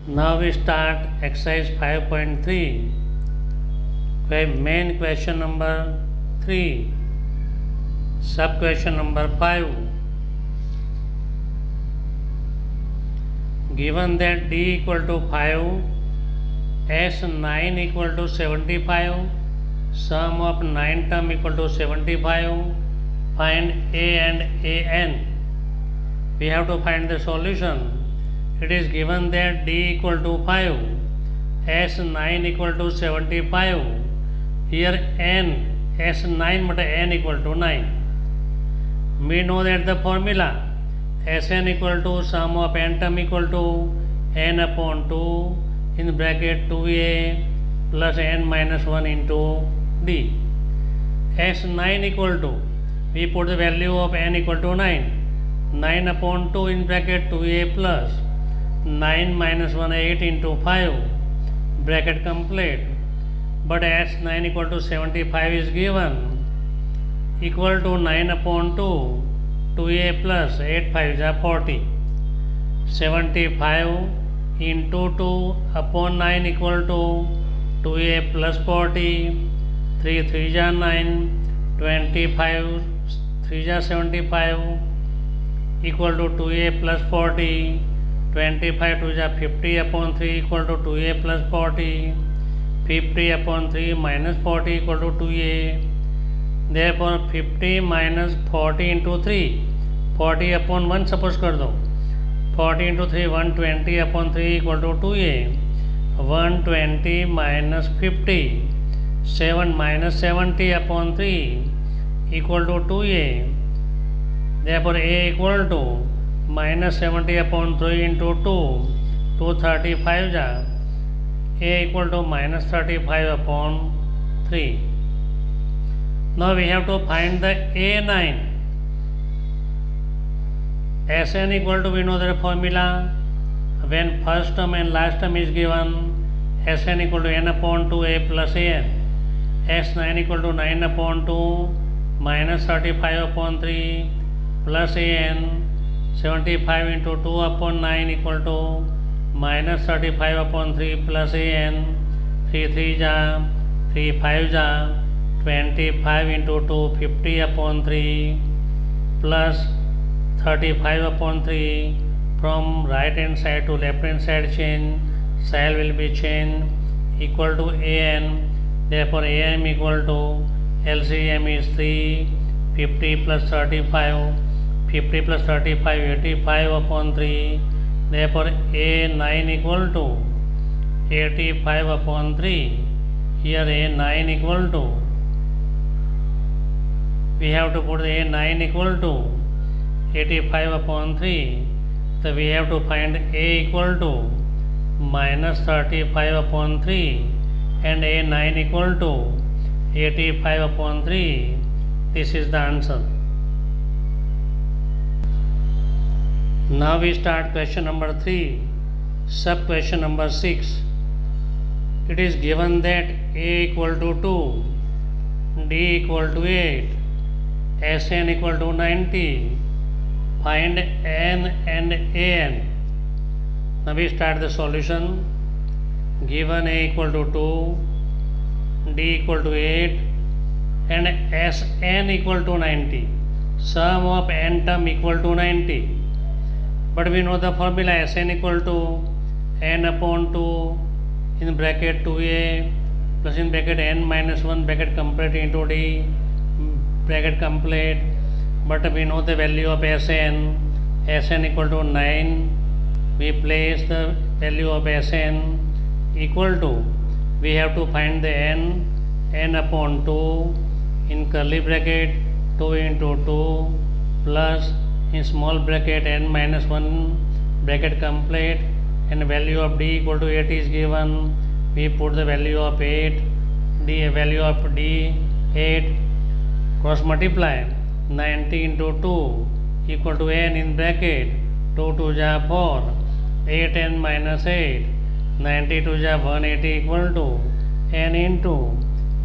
Now we start exercise 5.3. Main question number 3. Sub question number 5. Given that d equal to 5, s9 equal to 75, sum of 9 term equal to 75, find a and an. We have to find the solution. It is given that d equal to 5, s9 equal to 75. Here n, s9 but n equal to 9. We know that the formula Sn equal to sum of n term equal to n upon 2 in bracket 2a plus n minus 1 into d. S9 equal to, we put the value of n equal to 9. 9 upon 2 in bracket 2a plus 9 minus 1 8 into 5 bracket complete. But S9 equal to 75 is given, equal to 9 upon 2 2a plus 8 5 is 40. 75 into 2 upon 9 equal to 2a plus 40. 3 3 is 9. 25 3 is 75 equal to 2a plus 40. 25 2 is 50 upon 3 equal to 2a plus 40. 50 upon 3 minus 40 equal to 2a. Therefore 50 minus 40 into 3, 40 upon 1 suppose कर दो. 40 into 3 120 upon 3 equal to 2a. 120 minus 50, 7 minus 70 upon 3 equal to 2a. Therefore a equal to minus 70 upon 3 into 2, 235 ja. A equal to minus 35 upon 3. Now we have to find the A9. Sn equal to, we know the formula. When first term and last term is given, Sn equal to n upon 2a plus an. S9 equal to 9 upon 2 minus 35 upon 3 plus an. 75 into 2 upon 9 equal to minus 35 upon 3 plus an. 3 3 ja, 3 5 ja. 25 into 2 50 upon 3 plus 35 upon 3. From right hand side to left hand side change, sign will be changed, equal to an. Therefore am equal to LCM is 3. 50 plus 35, 50 plus 35 85 upon 3. Therefore A9 equal to 85 upon 3. Here A9 equal to, we have to put A9 equal to 85 upon 3. So we have to find A equal to minus 35 upon 3 and A9 equal to 85 upon 3. This is the answer. Now we start question number 3, sub question number 6. It is given that A equal to 2, D equal to 8, Sn equal to 90. Find n and an. Now we start the solution. Given A equal to 2, D equal to 8 and Sn equal to 90. Sum of n term equal to 90. But we know the formula Sn equal to n upon 2 in bracket 2a plus in bracket n minus 1 bracket complete into d bracket complete. But we know the value of Sn equal to 9. We place the value of Sn equal to, we have to find the n upon 2 in curly bracket 2 into 2 plus in small bracket n minus 1 bracket complete, and value of d equal to 8 is given. We put the value of 8, the value of d 8, cross multiply 90 into 2 equal to n in bracket 2 2 ja 4, 8 n minus 8, 90 2 ja 180 equal to n into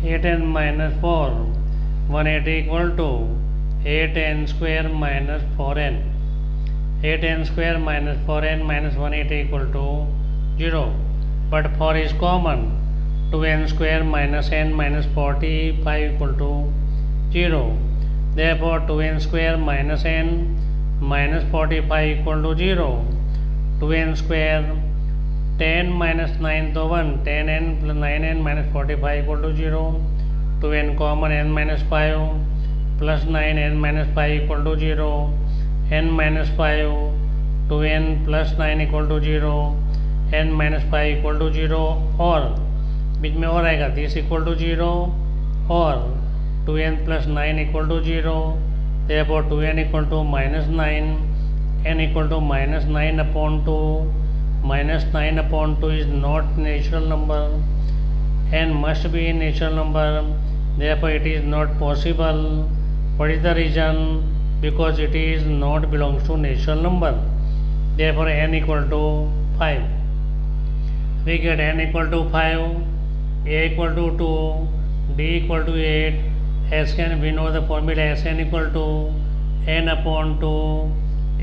8 n minus 4, 180 equal to 8n square minus 4n. 8n square minus 4n minus 180 equal to 0. But 4 is common. 2n square minus n minus 45 equal to 0. Therefore 2n square minus n minus 45 equal to 0. 2n square 10 minus 9 to 1, 10n plus 9n minus 45 equal to 0. 2n common, n minus 5 plus 9n minus 5 equal to 0. n minus 5, 2n plus 9 equal to 0. n minus 5 equal to 0 और बीच में और आएगा this equal to 0 और 2n plus 9 equal to 0. Therefore 2n equal to minus 9, n equal to minus 9 upon 2. Minus 9 upon 2 is not natural number. N must be a natural number. Therefore it is not possible. What is the reason? Because it is not belongs to natural number. Therefore n equal to 5. We get n equal to 5, a equal to 2, d equal to 8. Sn, we know the formula Sn equal to n upon 2,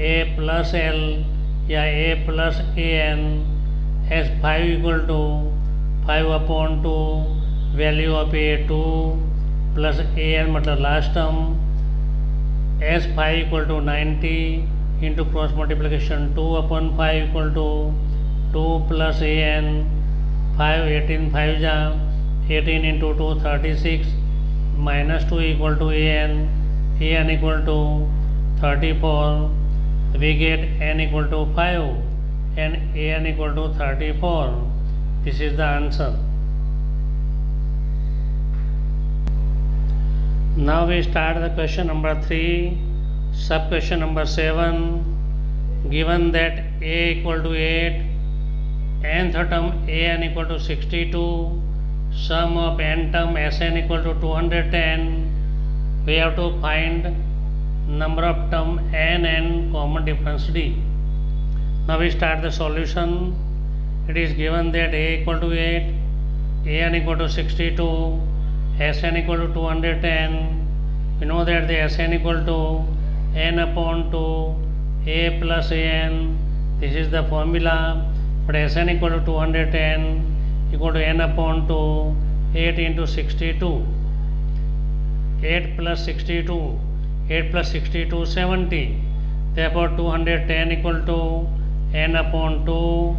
a plus l या a plus an. as 5 equal to 5 upon 2, value of a 2 plus an मतलब last term. as 5 equal to 90 into cross multiplication 2 upon 5 equal to 2 plus an. 5 18 5 जा 18 into 2 36 minus 2 equal to an equal to 34. We get n equal to 5 and an equal to 34. This is the answer. Now we start the question number 3, sub question number 7. Given that a equal to 8, nth term an equal to 62, sum of n term Sn equal to 210, we have to find number of term n and common difference d. Now we start the solution. It is given that a equal to 8, an equal to 62, Sn equal to 210. We know that the Sn equal to n upon 2, a plus an. This is the formula. But Sn equal to 210 equal to n upon 2, 8 into 62. 8 plus 62. 8 plus 62, 70. Therefore 210 equal to n upon 2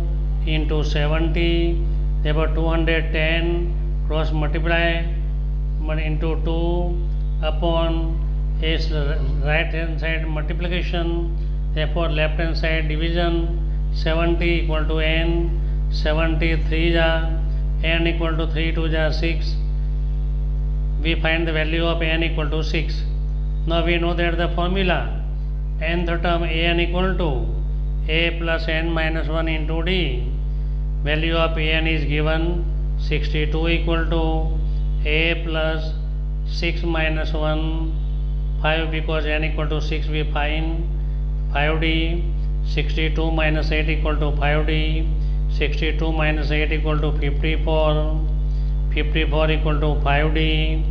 into 70. Therefore 210 cross multiply into 2 upon is right hand side multiplication. Therefore left hand side division. 70 equal to n. 73 ja n equal to 3 2 ja 6. We find the value of n equal to 6. Now we know that the formula nth term an equal to a plus n minus 1 into d. Value of an is given 62 equal to a plus 6 minus 1, 5 because n equal to 6 we find 5d. 62 minus 8 equal to 5d. 62 minus 8 equal to 54. 54 equal to 5d.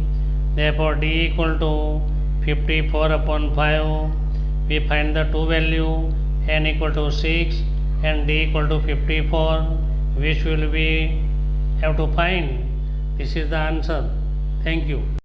Therefore d equal to 54 upon 5. We find the two value n equal to 6 and d equal to 54, which will be have to find. This is the answer. Thank you.